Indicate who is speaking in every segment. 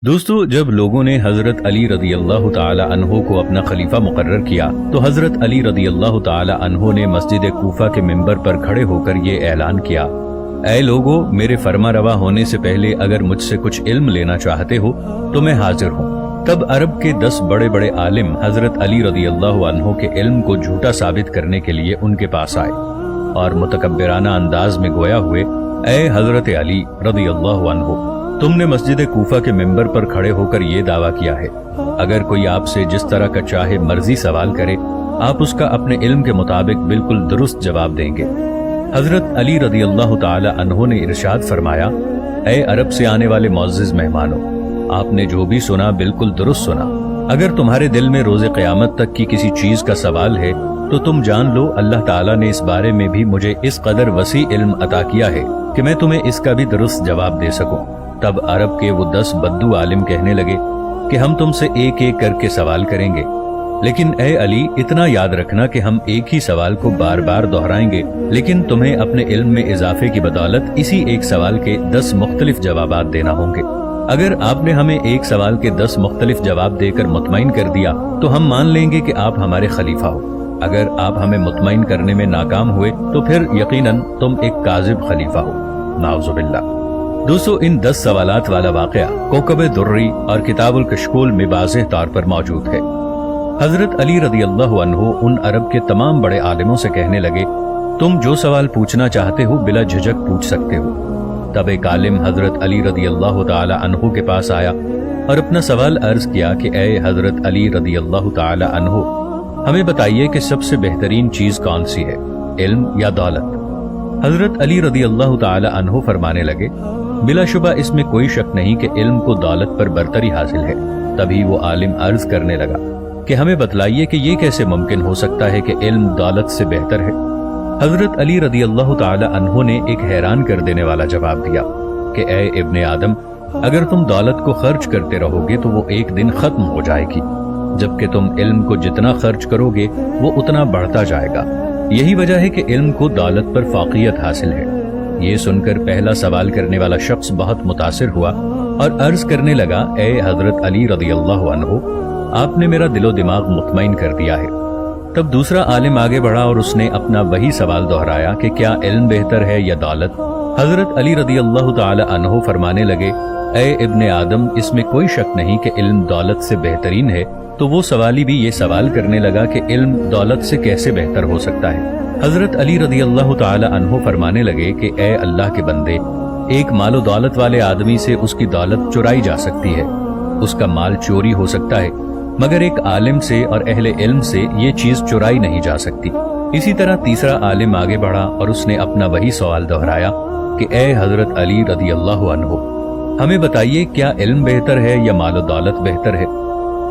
Speaker 1: दोस्तों, जब लोगों ने हजरत अली रदी अल्लाह ताला अन्हो को अपना खलीफा मुकर्रर किया तो हजरत अली रदी अल्लाह ताला अन्हो ने मस्जिद कूफा के मिंबर पर खड़े होकर ये ऐलान किया, ऐ लोगों, मेरे फरमा रवा होने से पहले अगर मुझसे कुछ इल्म लेना चाहते हो तो मैं हाजिर हूँ। तब अरब के 10 बड़े बड़े आलिम हजरत अली रदी अल्लाह अन्हो के इल्म को झूठा साबित करने के लिए उनके पास आए और मुतकब्बिराना अंदाज में गोया हुए, ऐ हजरत अली रदी अल्लाह अन्हो, तुमने मस्जिद कूफा के मिंबर पर खड़े होकर ये दावा किया है, अगर कोई आपसे जिस तरह का चाहे मर्जी सवाल करे आप उसका अपने इल्म के मुताबिक बिल्कुल दुरुस्त जवाब देंगे। हजरत अली रदी अल्लाह ताला अन्हो ने इरशाद फरमाया, ऐ अरब से आने वाले मुअज़्ज़िज़ मेहमानों, आपने जो भी सुना बिल्कुल दुरुस्त सुना। अगर तुम्हारे दिल में रोज़े क़यामत तक की किसी चीज का सवाल है तो तुम जान लो अल्लाह ताला ने इस बारे में भी मुझे इस कदर वसी इल्म अता किया है कि मैं तुम्हें इसका भी दुरुस्त जवाब दे सकूं। तब अरब के वो 10 बद्दू आलिम कहने लगे कि हम तुमसे एक एक करके सवाल करेंगे, लेकिन ए अली, इतना याद रखना कि हम एक ही सवाल को बार बार दोहराएंगे, लेकिन तुम्हें अपने इल्म में इजाफे की बदौलत इसी एक सवाल के 10 मुख्तलिफ जवाबात देना होंगे। अगर आपने हमें एक सवाल के 10 मुख्तलिफ जवाब देकर मुतमईन कर दिया तो हम मान लेंगे कि आप हमारे खलीफा हो। अगर आप हमें मुतमईन करने में नाकाम हुए तो फिर यकीनन तुम एक काजिब खलीफा हो। नाउज़ुबिल्लाह। दोस्तों, इन 10 सवालात वाला वाक़या कोकबे दुर्री और किताबुल कशकूल में वाज़ेह तौर पर मौजूद है। हजरत अली रदी अल्लाह अन्हो उन अरब के तमाम बड़े आलिमों से कहने लगे, तुम जो सवाल पूछना चाहते हो बिला झिझक पूछ सकते हो। तब एक आलिम हजरत अली रदी अल्लाह ताला अन्हो के पास आया और अपना सवाल अर्ज किया कि ऐ हजरत अली रदी अल्लाह ताला अन्हो, हमें बताइए कि सबसे बेहतरीन चीज कौन सी है, इल्म या दौलत? हजरत अली रदी अल्लाह ताला अन्हो फरमाने लगे, बिलाशुबा इसमें कोई शक नहीं कि इल्म को दौलत पर बरतरी हासिल है। तभी वो आलिम अर्ज करने लगा कि हमें बतलाइए कि ये कैसे मुमकिन हो सकता है कि इल्म दौलत से बेहतर है। हजरत अली रदी अल्लाह ताला अन्हो ने एक हैरान कर देने वाला जवाब दिया कि ए इब्ने आदम, अगर तुम दौलत को खर्च करते रहोगे तो वो एक दिन खत्म हो जाएगी, जबकि तुम इल्म को जितना खर्च करोगे वो उतना बढ़ता जाएगा। यही वजह है कि इल्म को दौलत पर फाक़ियत हासिल है। ये सुनकर पहला सवाल करने वाला शख्स बहुत मुतासिर हुआ और अर्ज करने लगा, ए हजरत अली रदी अल्लाह अन्हो, आपने मेरा दिलो दिमाग मुतमईन कर दिया है। तब दूसरा आलिम आगे बढ़ा और उसने अपना वही सवाल दोहराया कि क्या इल्म बेहतर है या दौलत? हजरत अली रदी अल्लाह ताला अन्हो फरमाने लगे, ए इब्ने आदम, इसमें कोई शक नहीं कि इल्म दौलत से बेहतरीन है। तो वो सवाली भी ये सवाल करने लगा कि इल्म दौलत से कैसे बेहतर हो सकता है। हजरत अली रदी अल्लाह ताला अन्हो फरमाने लगे कि ए अल्लाह के बंदे, एक मालो दौलत वाले आदमी से उसकी दौलत चुराई जा सकती है, उसका माल चोरी हो सकता है, मगर एक आलिम से और अहले इल्म से ये चीज चुराई नहीं जा सकती। इसी तरह तीसरा आलिम आगे बढ़ा और उसने अपना वही सवाल दोहराया कि ए हजरत अली रदी अल्लाह अन्हो, हमें बताइए क्या इल्म बेहतर है या मालो दौलत बेहतर है?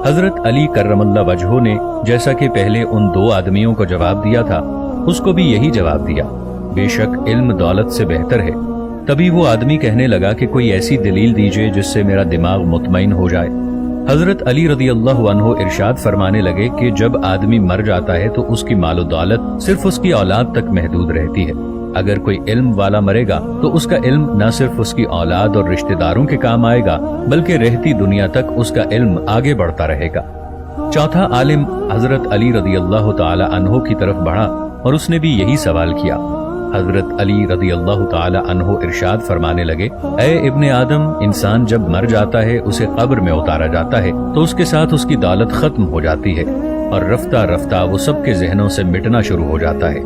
Speaker 1: हजरत अली करमल्लाह वजहो ने जैसा कि पहले उन 2 आदमियों को जवाब दिया था उसको भी यही जवाब दिया, बेशक इल्म दौलत से बेहतर है। तभी वो आदमी कहने लगा कि कोई ऐसी दलील दीजिए जिससे मेरा दिमाग मुतमईन हो जाए। हजरत अली रदी अल्लाह अन्हो इरशाद फरमाने लगे कि जब आदमी मर जाता है तो उसकी मालो दौलत सिर्फ उसकी औलाद तक महदूद रहती है। अगर कोई इल्म वाला मरेगा तो उसका इल्म न सिर्फ उसकी औलाद और रिश्तेदारों के काम आएगा बल्कि रहती दुनिया तक उसका इल्म आगे बढ़ता रहेगा। चौथा आलिम हजरत अली रदी अल्लाह ताला अन्हो की तरफ बढ़ा और उसने भी यही सवाल किया। हजरत अली रदी अल्लाह ताला अन्हो इरशाद फरमाने लगे, ऐ इब्ने आदम, इंसान जब मर जाता है उसे कब्र में उतारा जाता है तो उसके साथ उसकी दौलत खत्म हो जाती है और रफ्ता रफ्ता वो सबके जहनों से मिटना शुरू हो जाता है,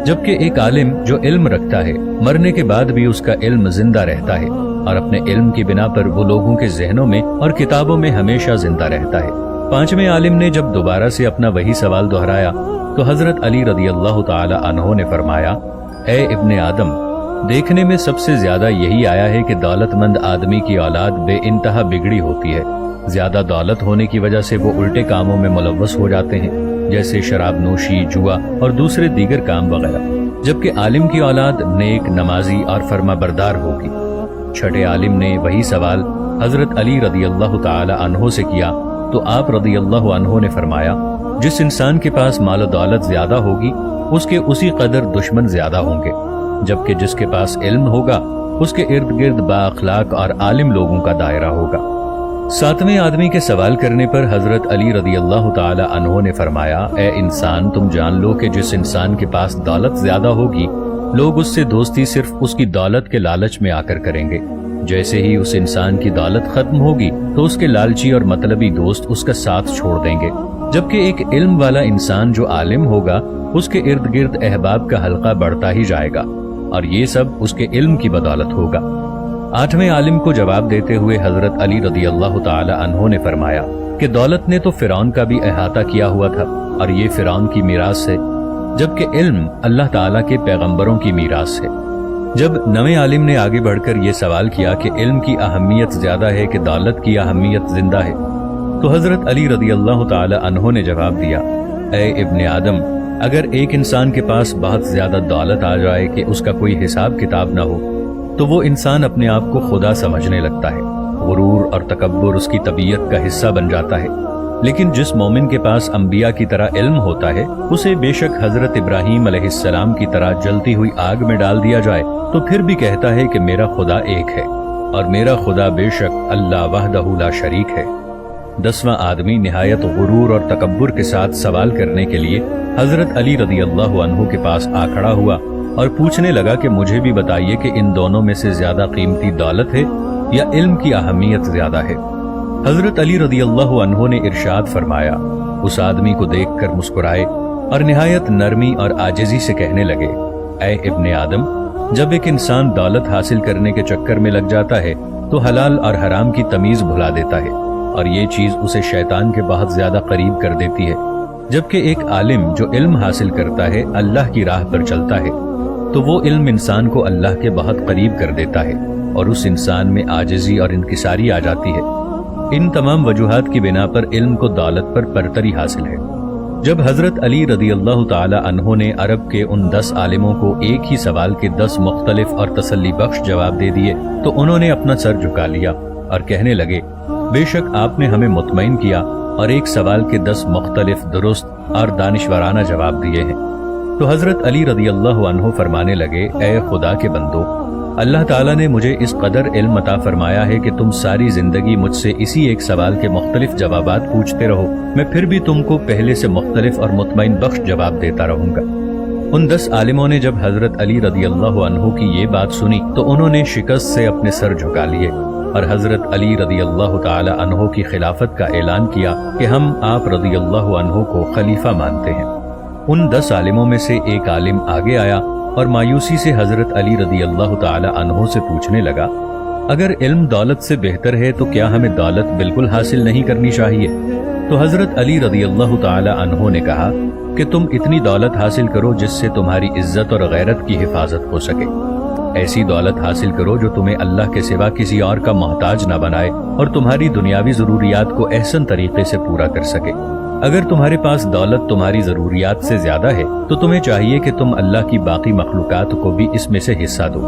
Speaker 1: जबकि एक आलिम जो इल्म रखता है मरने के बाद भी उसका इल्म जिंदा रहता है और अपने इल्म की बिना पर वो लोगों के जहनों में और किताबों में हमेशा जिंदा रहता है। पांचवें आलिम ने जब दोबारा से अपना वही सवाल दोहराया तो हजरत अली रदी अल्लाह ताला अन्हो ने फरमाया, ए इब्ने आदम, देखने में सबसे ज्यादा यही आया है कि दौलतमंद आदमी की औलाद बेइंतहा बिगड़ी होती है। ज्यादा दौलत होने की वजह से वो उल्टे कामों में मुलव्वस हो जाते हैं, जैसे शराब नोशी, जुआ और दूसरे दीगर काम वगैरह, जबकि आलिम की औलाद नेक, नमाजी और फर्माबरदार होगी। छठे आलिम ने वही सवाल हजरत अली रदी अल्लाह ताला अन्हो से किया तो आप रदी अल्लाह अन्हो ने फरमाया, जिस इंसान के पास मालो दौलत ज्यादा होगी उसके उसी कदर दुश्मन ज्यादा होंगे, जबकि जिसके पास इल्म होगा उसके इर्द गिर्द बाअखलाक और आलिम लोगों का दायरा होगा। सातवें आदमी के सवाल करने पर हजरत अली रदी अल्लाह ताला अन्हो ने फरमाया, ए इंसान, तुम जान लो कि जिस इंसान के पास दौलत ज्यादा होगी, लोग उससे दोस्ती सिर्फ उसकी दौलत के लालच में आकर करेंगे। जैसे ही उस इंसान की दौलत खत्म होगी तो उसके लालची और मतलबी दोस्त उसका साथ छोड़ देंगे, जबकि एक इल्म वाला इंसान जो आलिम होगा उसके इर्द गिर्द अहबाब का हल्का बढ़ता ही जाएगा, और ये सब उसके इल्म की बदौलत होगा। आठवें आलिम को जवाब देते हुए हजरत अली रदी अल्लाह ताला अन्हो ने फरमाया कि दौलत ने तो फिरौन का भी अहाता किया हुआ था, और ये फिरौन की मीरास है, जबकि इल्म अल्लाह ताला के पैगंबरों की मीरास है। जब नवे आलिम ने आगे बढ़कर ये सवाल किया कि इल्म की अहमियत ज्यादा है कि दौलत की अहमियत जिंदा है, तो हजरत अली रदी अल्लाह ताला अन्हो ने जवाब दिया, ए इब्ने आदम, अगर एक इंसान के पास बहुत ज्यादा दौलत आ जाए कि उसका कोई हिसाब किताब ना हो, तो वो इंसान अपने आप को खुदा समझने लगता है। गुरूर और तकब्बुर उसकी तबीयत का हिस्सा बन जाता है। लेकिन जिस मोमिन के पास अंबिया की तरह इल्म होता है, उसे बेशक हजरत इब्राहीम अलैहिस्सलाम की तरह जलती हुई आग में डाल दिया जाए तो फिर भी कहता है कि मेरा खुदा एक है, और मेरा खुदा बेशक अल्लाह वहदहू ला शरीक है। 10वां आदमी निहायत गुरूर और तकब्बुर के साथ सवाल करने के लिए हजरत अली रदी अल्लाह अन्हु के पास आ खड़ा हुआ और पूछने लगा कि मुझे भी बताइए कि इन दोनों में से ज्यादा कीमती दौलत है या इल्म की अहमियत ज्यादा है। हजरत अली रदी अल्लाह अन्हु ने इरशाद फरमाया, उस आदमी को देखकर मुस्कुराए और निहायत नरमी और आजिजी से कहने लगे, ऐ इब्ने आदम, जब एक इंसान दौलत हासिल करने के चक्कर में लग जाता है तो हलाल और हराम की तमीज भुला देता है, और ये चीज उसे शैतान के बहुत ज्यादा करीब कर देती है। जबकि एक आलिम जो इल्म हासिल करता है, अल्लाह की राह पर चलता है, तो वो इल्म इंसान को अल्लाह के बहुत करीब कर देता है और उस इंसान में आजिज़ी और इनकिसारी आ जाती है। इन तमाम वजूहात की बिना पर इल्म को दौलत पर बरतरी हासिल है। जब हजरत अली रदी अल्लाह ताला अन्हो ने अरब के उन 10 आलिमों को एक ही सवाल के 10 मुख्तलिफ और तसल्ली बख्श जवाब दे दिए तो उन्होंने अपना सर झुका लिया और कहने लगे, बेशक आपने हमें मुतमईन किया और एक सवाल के 10 मुख्तलिफ दुरुस्त और दानिशवराना जवाब दिए हैं। तो हजरत अली रदी अल्लाह अन्हो फरमाने लगे, ए खुदा के बंदो, अल्लाह ताला ने मुझे इस कदर इल्म अता फरमाया है कि तुम सारी जिंदगी मुझसे इसी एक सवाल के मुख्तलिफ जवाबात पूछते रहो, मैं फिर भी तुमको पहले से मुख्तलिफ और मुतमईन बख्श जवाब देता रहूंगा। उन 10 आलिमों ने जब हजरत अली रदी अल्लाह अन्हो की ये बात सुनी तो उन्होंने शिकस्त से अपने सर झुका लिए और हजरत अली रदी अल्लाह ताला अन्हो की खिलाफत का ऐलान किया कि हम आप रदी अल्लाह अन्हो को खलीफा मानते हैं। उन 10 आलिमों में से एक आलिम आगे आया और मायूसी से हजरत अली रदी अल्लाह ताला अन्हो से पूछने लगा, अगर इल्म दौलत से बेहतर है तो क्या हमें दौलत बिल्कुल हासिल नहीं करनी चाहिए? तो हजरत अली रदी अल्लाह ताला अन्हो ने कहा कि तुम इतनी दौलत हासिल करो जिससे तुम्हारी इज्जत और गैरत की हिफाजत हो सके। ऐसी दौलत हासिल करो जो तुम्हें अल्लाह के सिवा किसी और का मोहताज न बनाए और तुम्हारी दुनियावी जरूरियात को एहसन तरीके से पूरा कर सके। अगर तुम्हारे पास दौलत तुम्हारी जरूरियात से ज्यादा है तो तुम्हें चाहिए कि तुम अल्लाह की बाकी मखलूकात को भी इसमें से हिस्सा दो।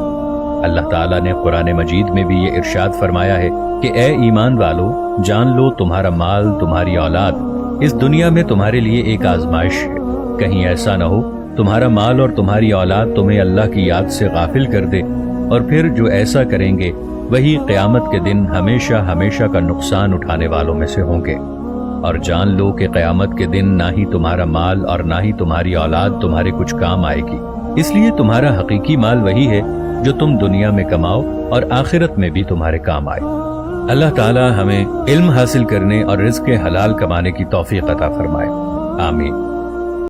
Speaker 1: अल्लाह ताला ने कुरान मजीद में भी ये इरशाद फरमाया है कि ए ईमान वालो, जान लो तुम्हारा माल, तुम्हारी औलाद इस दुनिया में तुम्हारे लिए एक आजमाइश है। कहीं ऐसा न हो तुम्हारा माल और तुम्हारी औलाद तुम्हें अल्लाह की याद से गाफिल कर दे, और फिर जो ऐसा करेंगे वही क़यामत के दिन हमेशा हमेशा का नुकसान उठाने वालों में से होंगे। और जान लो कि क़यामत के दिन ना ही तुम्हारा माल और ना ही तुम्हारी औलाद तुम्हारे कुछ काम आएगी। इसलिए तुम्हारा हकीकी माल वही है जो तुम दुनिया में कमाओ और आखिरत में भी तुम्हारे काम आए। अल्लाह ताला हमें इल्म हासिल करने और रिज़्क़ हलाल कमाने की तौफीक अता फरमाए। आमीन।